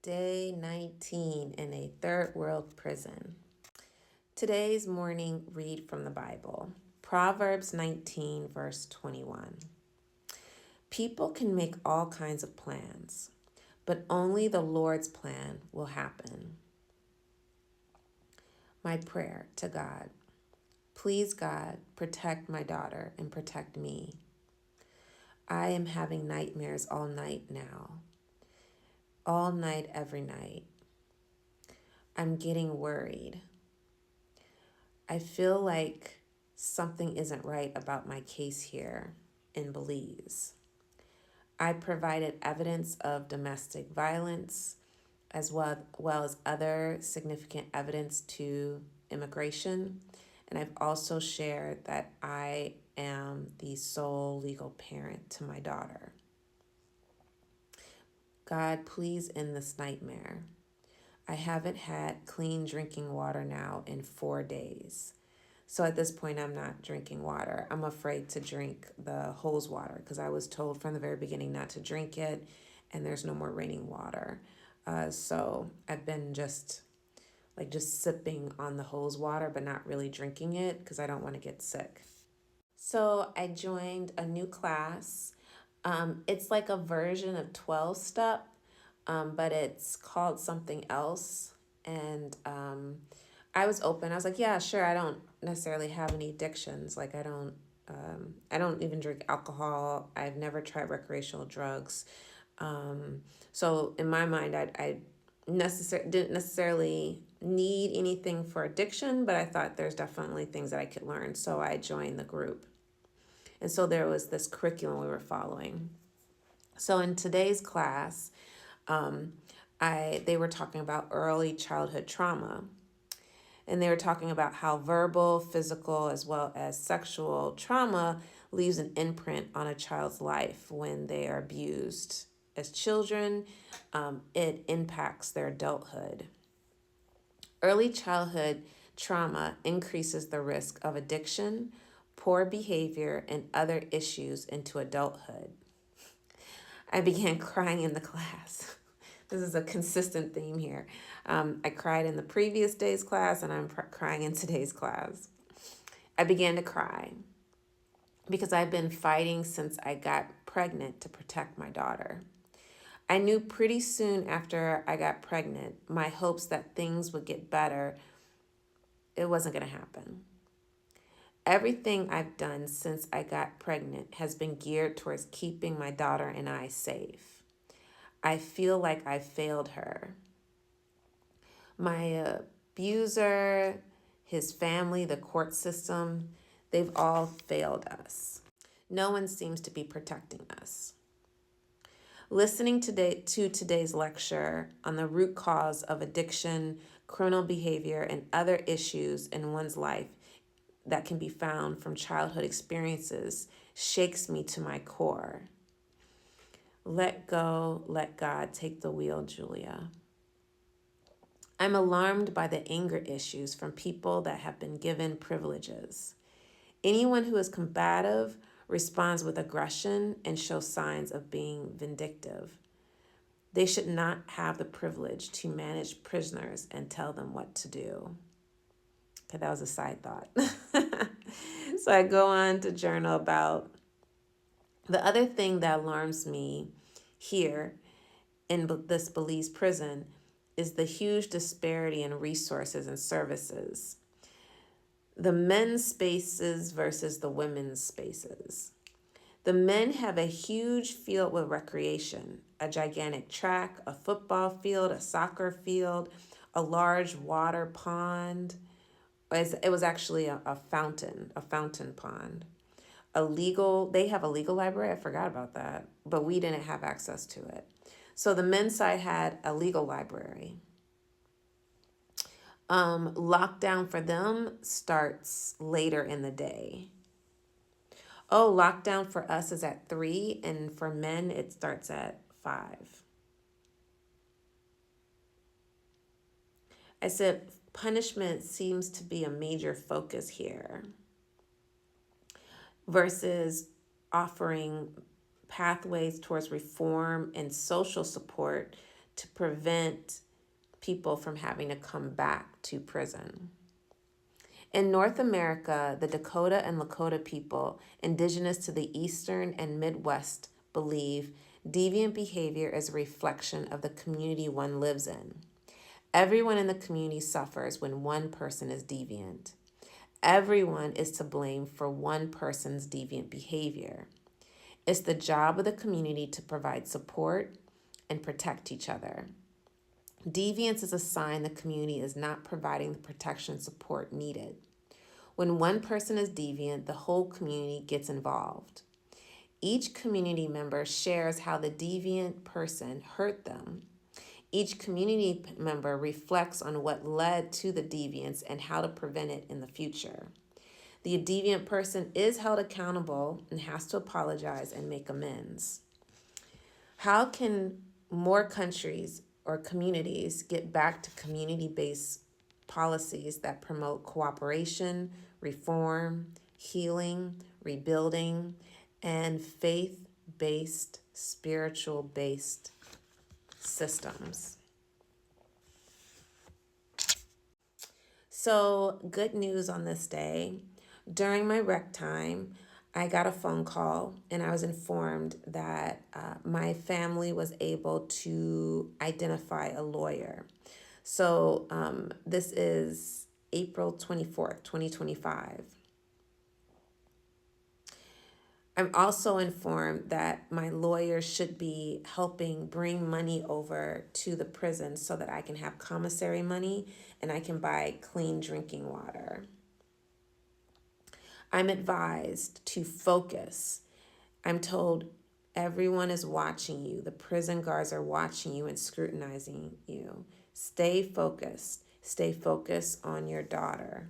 Day 19 in a third world prison. Today's morning read from the Bible, Proverbs 19, verse 21. People can make all kinds of plans, but only the Lord's plan will happen. My prayer to God. Please, God, protect my daughter and protect me. I am having nightmares all night now. All night, every night. I'm getting worried. I feel like something isn't right about my case here in Belize. I provided evidence of domestic violence as well as other significant evidence to immigration. And I've also shared that I am the sole legal parent to my daughter. God, please end this nightmare. I haven't had clean drinking water now in 4 days. So at this point, I'm not drinking water. I'm afraid to drink the hose water because I was told from the very beginning not to drink it, and there's no more raining water. So I've been just sipping on the hose water, but not really drinking it because I don't want to get sick. So I joined a new class. It's like a version of 12-step, but it's called something else. And I was open. I was like, yeah, sure. I don't necessarily have any addictions. Like I don't even drink alcohol. I've never tried recreational drugs. So in my mind, I didn't necessarily need anything for addiction, but I thought there's definitely things that I could learn. So I joined the group. And so there was this curriculum we were following. So in today's class, they were talking about early childhood trauma. And they were talking about how verbal, physical, as well as sexual trauma leaves an imprint on a child's life when they are abused. As children, it impacts their adulthood. Early childhood trauma increases the risk of addiction, poor behavior, and other issues into adulthood. I began crying in the class. This is a consistent theme here. I cried in the previous day's class, and I'm crying in today's class. I began to cry because I've been fighting since I got pregnant to protect my daughter. I knew pretty soon after I got pregnant, my hopes that things would get better, it wasn't going to happen. Everything I've done since I got pregnant has been geared towards keeping my daughter and I safe. I feel like I failed her. My abuser, his family, the court system, they've all failed us. No one seems to be protecting us. Listening to today's lecture on the root cause of addiction, criminal behavior, and other issues in one's life that can be found from childhood experiences shakes me to my core. Let go, let God take the wheel, Julia. I'm alarmed by the anger issues from people that have been given privileges. Anyone who is combative responds with aggression and shows signs of being vindictive. They should not have the privilege to manage prisoners and tell them what to do. Okay, that was a side thought. So I go on to journal about the other thing that alarms me here in this Belize prison is the huge disparity in resources and services. The men's spaces versus the women's spaces. The men have a huge field with recreation, a gigantic track, a football field, a soccer field, a large water pond. It was actually a fountain pond. They have a legal library. I forgot about that, but we didn't have access to it. So the men's side had a legal library. Lockdown for them starts later in the day. Oh, lockdown for us is at 3, and for men, it starts at 5. I said, punishment seems to be a major focus here versus offering pathways towards reform and social support to prevent people from having to come back to prison. In North America, the Dakota and Lakota people, indigenous to the Eastern and Midwest, believe deviant behavior is a reflection of the community one lives in. Everyone in the community suffers when one person is deviant. Everyone is to blame for one person's deviant behavior. It's the job of the community to provide support and protect each other. Deviance is a sign the community is not providing the protection and support needed. When one person is deviant, the whole community gets involved. Each community member shares how the deviant person hurt them. Each community member reflects on what led to the deviance and how to prevent it in the future. The deviant person is held accountable and has to apologize and make amends. How can more countries or communities get back to community-based policies that promote cooperation, reform, healing, rebuilding, and faith-based, spiritual-based systems? So, good news on this day. During my rec time, I got a phone call and I was informed that my family was able to identify a lawyer. So this is April 24th, 2025. I'm also informed that my lawyer should be helping bring money over to the prison so that I can have commissary money and I can buy clean drinking water. I'm advised to focus. I'm told everyone is watching you. The prison guards are watching you and scrutinizing you. Stay focused. Stay focused on your daughter.